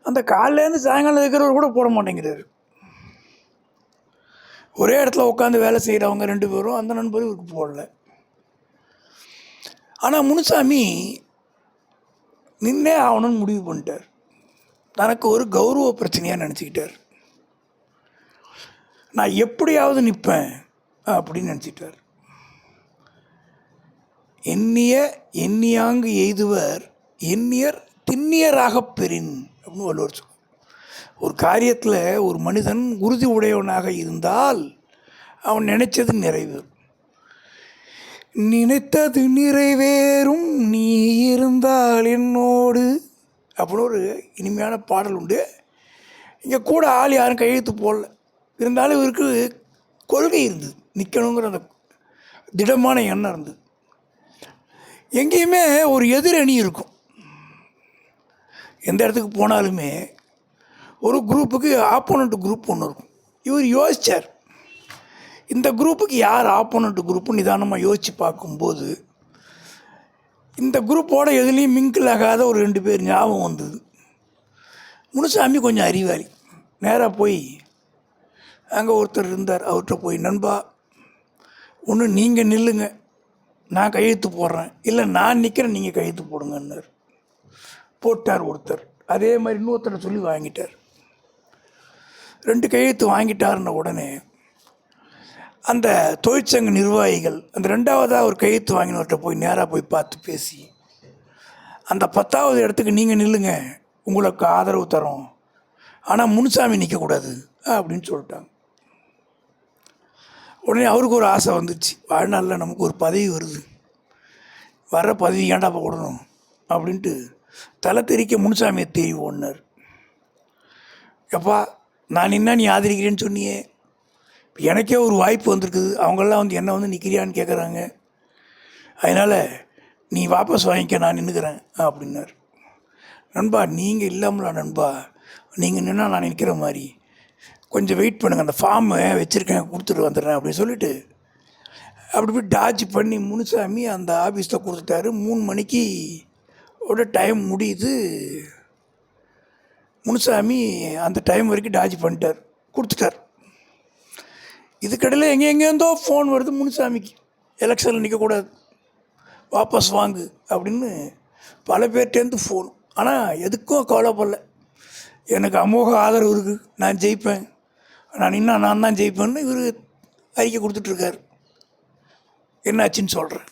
அந்த காலையிலேருந்து சாயங்காலம் இருக்கிறவர் கூட போட மாட்டேங்கிறாரு. ஒரே இடத்துல உட்காந்து வேலை செய்கிறவங்க 2 பேரும் அந்த நண்பர் இவருக்கு போடல. ஆனால் முனுசாமி நின்னே ஆகணும்னு முடிவு பண்ணிட்டார். தனக்கு ஒரு கௌரவ பிரச்சனையாக நினச்சிக்கிட்டார். நான் எப்படியாவது நிற்பேன் அப்படின்னு நினச்சிட்டார். எண்ணியாங்கு எய்துவர் எண்ணியர் திண்ணியராக பெறின் அப்படின்னு வள்ளுவர் சொல்லுவார். ஒரு காரியத்தில் ஒரு மனிதன் உறுதி உடையவனாக இருந்தால் அவன் நினைச்சது நிறைவேறும். நினைத்தது நிறைவேறும் நீ இருந்தால் என்னோடு அப்படின்னு ஒரு இனிமையான பாடல் உண்டு. இங்கே கூட ஆள் யாரும் கையெழுத்து போடல. இருந்தாலும் இவருக்கு கொள்கை இருந்தது, நிற்கணுங்கிற அந்த திடமான எண்ணம் இருந்தது. எங்கேயுமே ஒரு எதிரணி இருக்கும். எந்த இடத்துக்கு போனாலுமே ஒரு குரூப்புக்கு ஆப்போனண்ட் குரூப் ஒன்று இருக்கும். இவர் யோசித்தார், இந்த குரூப்புக்கு யார் ஆப்போனண்ட் குரூப்புன்னு நிதானமாக யோசித்து பார்க்கும்போது இந்த குரூப்போட எதுலேயும் மிங்கிள் ஆகாத ஒரு 2 பேர் ஞாபகம் வந்தது. முனுசாமி கொஞ்சம் அறிவாளி. நேராக போய் அங்கே ஒருத்தர் இருந்தார், அவர்கிட்ட போய், நண்பா, ஒன்று நீங்கள் நில்லுங்க, நான் கையெழுத்து போடுறேன், இல்லை நான் நிற்கிறேன், நீங்கள் கையெழுத்து போடுங்கன்னார். போட்டார் ஒருத்தர். அதே மாதிரி இன்னொருத்தரை சொல்லி வாங்கிட்டார். 2 கையெழுத்து வாங்கிட்டாருன்ன உடனே அந்த தொழிற்சங்க நிர்வாகிகள் அந்த 2வதாக ஒரு கையெழுத்து வாங்கினவர்கிட்ட போய் நேராக போய் பார்த்து பேசி, அந்த 10வது இடத்துக்கு நீங்கள் நில்லுங்க, உங்களுக்கு ஆதரவு தரோம், ஆனால் முனுசாமி நிற்கக்கூடாது அப்படின்னு சொல்லிட்டாங்க. உடனே அவருக்கு ஒரு ஆசை வந்துச்சு, வாழ்நாளில் நமக்கு ஒரு பதவி வருது, வர்ற பதவி ஏன்டா கொடுக்கணும் அப்படின்ட்டு தலை தெறிக்க முனுசாமியை தேடி ஓடினார். எப்பா, நான் நின்னா நீ ஆதரிக்கிறேன்னு சொன்னியே, எனக்கே ஒரு வாய்ப்பு வந்திருக்குது, அவங்களாம் வந்து என்ன வந்து நிற்கிறியான்னு கேட்குறாங்க, அதனால் நீ வாபஸ் வாங்கிக்க, நான் நின்றுக்கிறேன் அப்படின்னார். நண்பா, நீங்கள் இல்லாமலா நண்பா, நீங்கள் நின்னா நான் நிற்கிற மாதிரி, கொஞ்சம் வெயிட் பண்ணுங்கள், அந்த ஃபார்மை வச்சுருக்கேன், கொடுத்துட்டு வந்துடுறேன் அப்படின்னு சொல்லிவிட்டு அப்படி போய் டாஜ் பண்ணி முனுசாமி அந்த ஆஃபீஸில் கொடுத்துட்டாரு. 3 மணிக்கு டைம் முடியுது. முனுசாமி அந்த டைம் வரைக்கும் டாஜ் பண்ணிட்டார், கொடுத்துட்டார். இதுக்கடையில் எங்கேருந்தோ ஃபோன் வருது முனுசாமிக்கு, எலெக்ஷனில் நிற்கக்கூடாது, வாபஸ் வாங்கு அப்படின்னு பல பேர்ட்டேருந்து ஃபோன். ஆனால் எதுக்கும் கவலைப்படல, எனக்கு அமோக ஆதரவு இருக்குது, நான் ஜெயிப்பேன், நான் இன்னும் நான் தான் ஜெயிப்பேன்னு இவர் அறிக்கை கொடுத்துட்ருக்கார். என்னாச்சுன்னு சொல்கிறேன்.